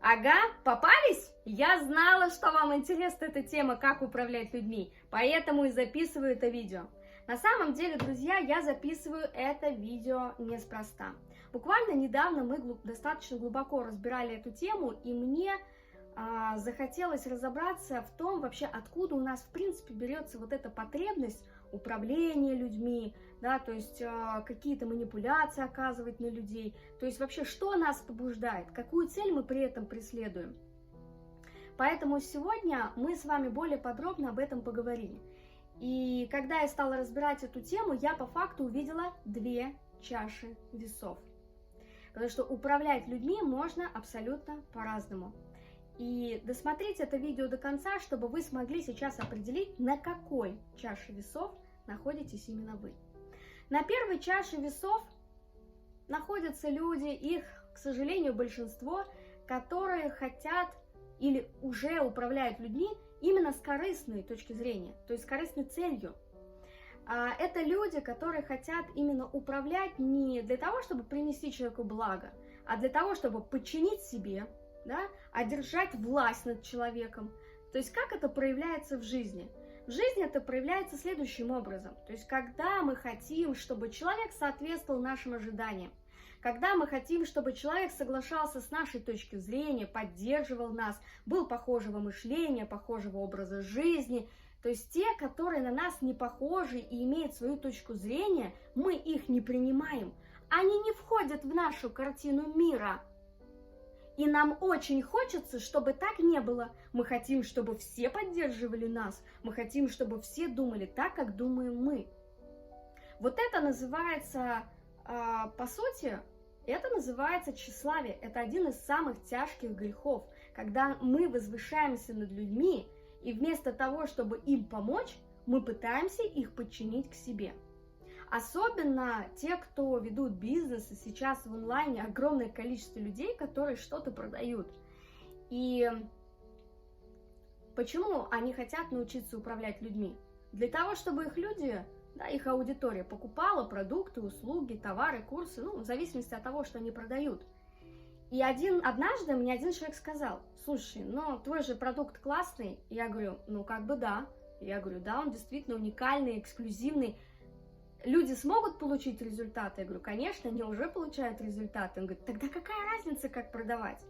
Ага, попались? Я знала, что вам интересна эта тема, как управлять людьми, поэтому и записываю это видео. На самом деле, друзья, я записываю это видео неспроста. Буквально недавно мы достаточно глубоко разбирали эту тему, и мне захотелось разобраться в том вообще, откуда у нас в принципе берется вот эта потребность управления людьми, да, то есть какие-то манипуляции оказывать на людей, то есть вообще что нас побуждает, какую цель мы при этом преследуем. Поэтому сегодня мы с вами более подробно об этом поговорим. И когда я стала разбирать эту тему, я по факту увидела две чаши весов. Потому что управлять людьми можно абсолютно по-разному. И досмотрите это видео до конца, чтобы вы смогли сейчас определить, на какой чаше весов находитесь именно вы. На первой чаше весов находятся люди, их, к сожалению, большинство, которые хотят или уже управляют людьми именно с корыстной точки зрения, то есть с корыстной целью. Это люди, которые хотят именно управлять не для того, чтобы принести человеку благо, а для того, чтобы подчинить себе, да, одержать власть над человеком. То есть как это проявляется в жизни? В жизни это проявляется следующим образом. То есть когда мы хотим, чтобы человек соответствовал нашим ожиданиям, когда мы хотим, чтобы человек соглашался с нашей точки зрения, поддерживал нас, был похожего мышления, похожего образа жизни, то есть те, которые на нас не похожи и имеют свою точку зрения, мы их не принимаем. Они не входят в нашу картину мира. И нам очень хочется, чтобы так не было. Мы хотим, чтобы все поддерживали нас. Мы хотим, чтобы все думали так, как думаем мы. Вот это называется, по сути, это называется тщеславие. Это один из самых тяжких грехов, когда мы возвышаемся над людьми, и вместо того, чтобы им помочь, мы пытаемся их подчинить к себе. Особенно те, кто ведут бизнес, и сейчас в онлайне огромное количество людей, которые что-то продают. И почему они хотят научиться управлять людьми? Для того, чтобы их люди, да, их аудитория покупала продукты, услуги, товары, курсы, ну, в зависимости от того, что они продают. И однажды мне один человек сказал: слушай, ну твой же продукт классный. Я говорю, ну как бы да. Я говорю, да, он действительно уникальный, эксклюзивный. Люди смогут получить результаты? Я говорю, конечно, они уже получают результаты. Он говорит, тогда какая разница, как продавать?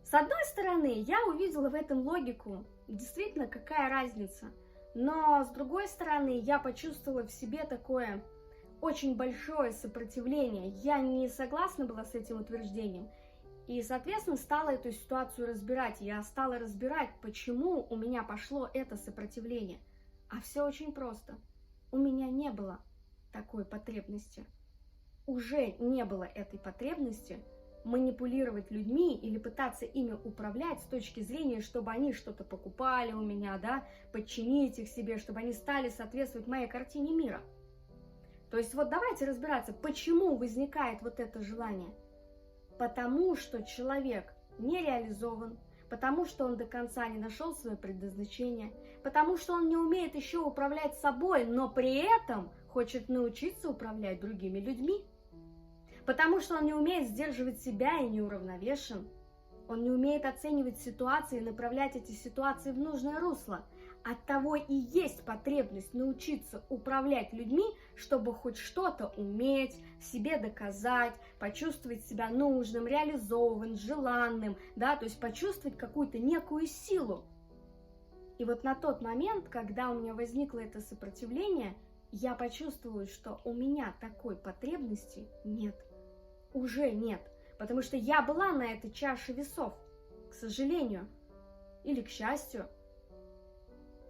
С одной стороны, я увидела в этом логику, действительно, какая разница. Но с другой стороны, я почувствовала в себе такое очень большое сопротивление. Я не согласна была с этим утверждением. И, соответственно, стала эту ситуацию разбирать. Я стала разбирать, почему у меня пошло это сопротивление. А все очень просто. У меня не было такой потребности. Уже не было этой потребности манипулировать людьми или пытаться ими управлять с точки зрения, чтобы они что-то покупали у меня, да, подчинить их себе, чтобы они стали соответствовать моей картине мира. То есть вот давайте разбираться, почему возникает вот это желание. Потому что человек не реализован, потому что он до конца не нашел свое предназначение, потому что он не умеет еще управлять собой, но при этом хочет научиться управлять другими людьми, потому что он не умеет сдерживать себя и не уравновешен, он не умеет оценивать ситуации и направлять эти ситуации в нужное русло. Оттого и есть потребность научиться управлять людьми, чтобы хоть что-то уметь, себе доказать, почувствовать себя нужным, реализованным, желанным, да, то есть почувствовать какую-то некую силу. И вот на тот момент, когда у меня возникло это сопротивление, я почувствовала, что у меня такой потребности нет, уже нет, потому что я была на этой чаше весов, к сожалению, или к счастью.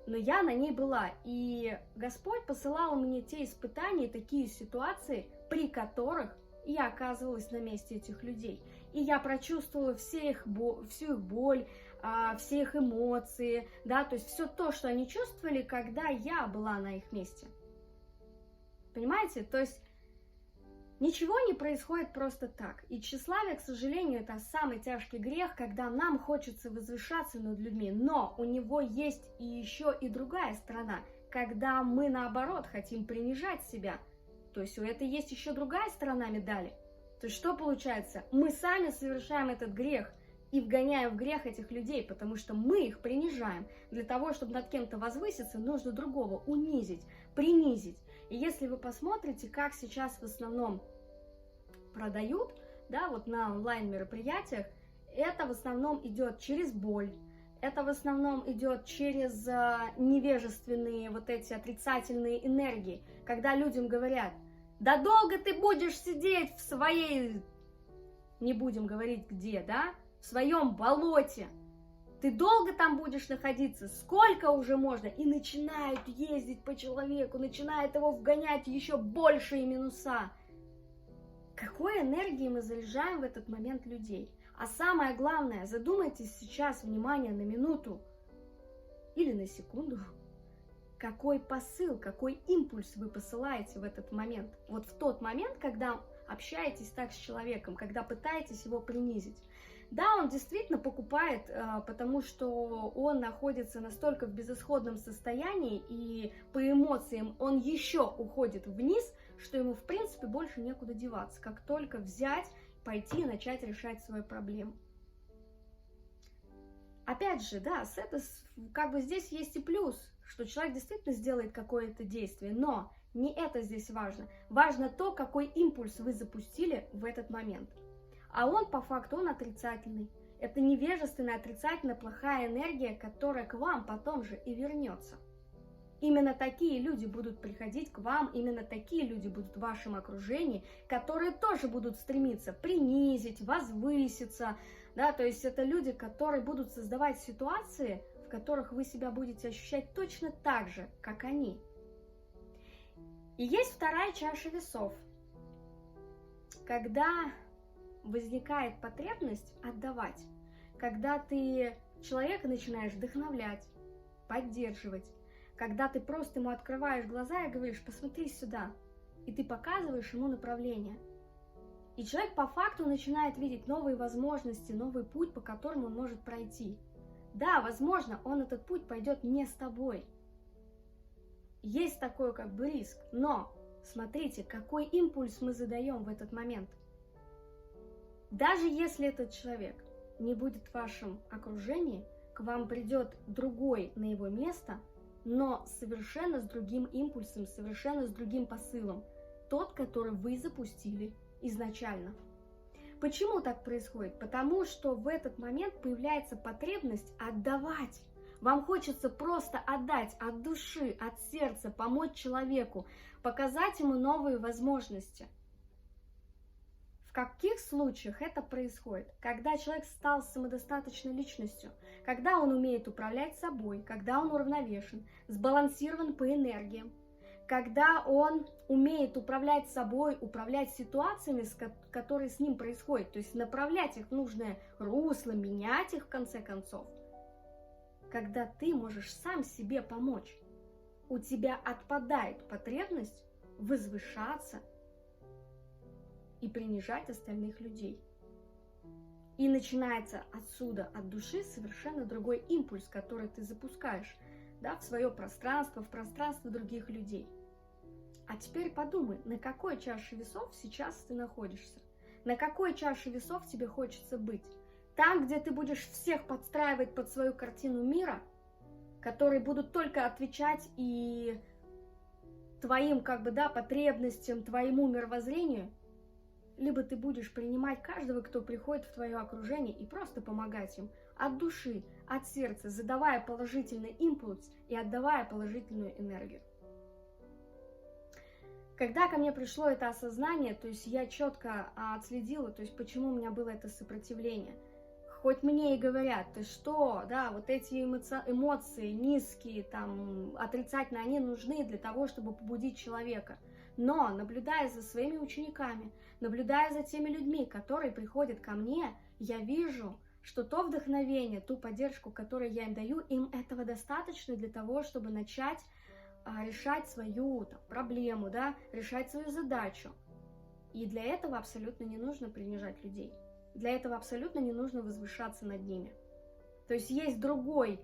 Но я на ней была, и Господь посылал мне те испытания, такие ситуации, при которых я оказывалась на месте этих людей. И я прочувствовала всю их боль, все их эмоции, да, то есть все то, что они чувствовали, когда я была на их месте. Понимаете? То есть ничего не происходит просто так. И тщеславие, к сожалению, это самый тяжкий грех, когда нам хочется возвышаться над людьми. Но у него есть и еще и другая сторона, когда мы, наоборот, хотим принижать себя. То есть у этого есть еще другая сторона медали. То есть что получается? Мы сами совершаем этот грех и вгоняем в грех этих людей, потому что мы их принижаем. Для того, чтобы над кем-то возвыситься, нужно другого унизить, принизить. И если вы посмотрите, как сейчас в основном продают, да, вот на онлайн-мероприятиях, это в основном идет через боль, это в основном идет через невежественные вот эти отрицательные энергии, когда людям говорят: да долго ты будешь сидеть в своей, не будем говорить где, да, в своем болоте, ты долго там будешь находиться, сколько уже можно, и начинают ездить по человеку, начинают его вгонять в еще большие минуса. Какой энергией мы заряжаем в этот момент людей? А самое главное, задумайтесь сейчас, внимание, на минуту или на секунду, какой посыл, какой импульс вы посылаете в этот момент. Вот в тот момент, когда общаетесь так с человеком, когда пытаетесь его принизить. Да, он действительно покупает, потому что он находится настолько в безысходном состоянии, и по эмоциям он еще уходит вниз, что ему, в принципе, больше некуда деваться, как только взять, пойти и начать решать свою проблему. Опять же, да, как бы здесь есть и плюс, что человек действительно сделает какое-то действие, но не это здесь важно. Важно то, какой импульс вы запустили в этот момент. А он, по факту, он отрицательный. Это невежественная, отрицательная, плохая энергия, которая к вам потом же и вернется. Именно такие люди будут приходить к вам, именно такие люди будут в вашем окружении, которые тоже будут стремиться принизить, возвыситься. Да, то есть это люди, которые будут создавать ситуации, в которых вы себя будете ощущать точно так же, как они. И есть вторая чаша весов, когда возникает потребность отдавать, когда ты человека начинаешь вдохновлять, поддерживать, когда ты просто ему открываешь глаза и говоришь: посмотри сюда, и ты показываешь ему направление. И человек по факту начинает видеть новые возможности, новый путь, по которому он может пройти. Да, возможно, он этот путь пойдет не с тобой. Есть такой как бы риск, но смотрите, какой импульс мы задаем в этот момент. Даже если этот человек не будет в вашем окружении, к вам придет другой на его место, но совершенно с другим импульсом, совершенно с другим посылом. Тот, который вы запустили изначально. Почему так происходит? Потому что в этот момент появляется потребность отдавать. Вам хочется просто отдать от души, от сердца, помочь человеку, показать ему новые возможности. В каких случаях это происходит? Когда человек стал самодостаточной личностью, когда он умеет управлять собой, когда он уравновешен, сбалансирован по энергиям, когда он умеет управлять собой, управлять ситуациями, которые с ним происходят, то есть направлять их в нужное русло, менять их в конце концов. Когда ты можешь сам себе помочь, у тебя отпадает потребность возвышаться и принижать остальных людей. И начинается отсюда, от души, совершенно другой импульс, который ты запускаешь, да, в свое пространство, в пространство других людей. А теперь подумай, на какой чаше весов сейчас ты находишься? На какой чаше весов тебе хочется быть? Там, где ты будешь всех подстраивать под свою картину мира, которые будут только отвечать и твоим, как бы, да, потребностям, твоему мировоззрению, либо ты будешь принимать каждого, кто приходит в твое окружение, и просто помогать им от души, от сердца, задавая положительный импульс и отдавая положительную энергию. Когда ко мне пришло это осознание, то есть я четко отследила, то есть почему у меня было это сопротивление. Хоть мне и говорят: ты что, да, вот эти эмоции низкие, там, отрицательные, они нужны для того, чтобы побудить человека. Но, наблюдая за своими учениками, наблюдая за теми людьми, которые приходят ко мне, я вижу, что то вдохновение, ту поддержку, которую я им даю, им этого достаточно для того, чтобы начать решать свою проблему, да, решать свою задачу. И для этого абсолютно не нужно принижать людей. Для этого абсолютно не нужно возвышаться над ними. То есть есть другой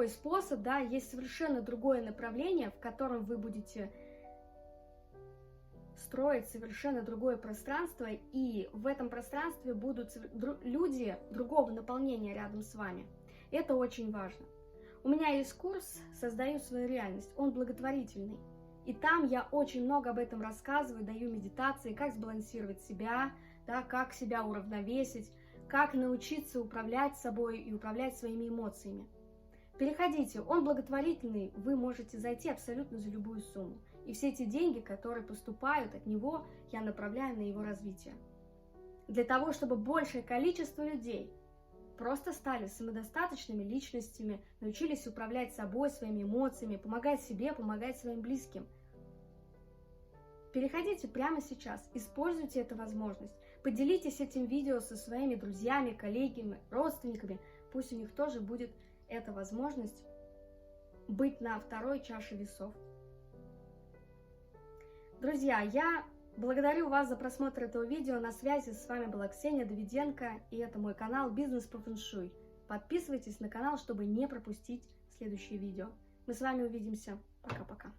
способ, да, есть совершенно другое направление, в котором вы будете строить совершенно другое пространство, и в этом пространстве будут люди другого наполнения рядом с вами. Это очень важно. У меня есть курс «Создаю свою реальность», он благотворительный. И там я очень много об этом рассказываю, даю медитации, как сбалансировать себя, да, как себя уравновесить, как научиться управлять собой и управлять своими эмоциями. Переходите, он благотворительный, вы можете зайти абсолютно за любую сумму. И все эти деньги, которые поступают от него, я направляю на его развитие. Для того, чтобы большее количество людей просто стали самодостаточными личностями, научились управлять собой, своими эмоциями, помогать себе, помогать своим близким. Переходите прямо сейчас, используйте эту возможность, поделитесь этим видео со своими друзьями, коллегами, родственниками, пусть у них тоже будет эта возможность быть на второй чаше весов. Друзья, я благодарю вас за просмотр этого видео. На связи с вами была Ксения Давиденко, и это мой канал «Бизнес по фэншуй». Подписывайтесь на канал, чтобы не пропустить следующие видео. Мы с вами увидимся. Пока-пока.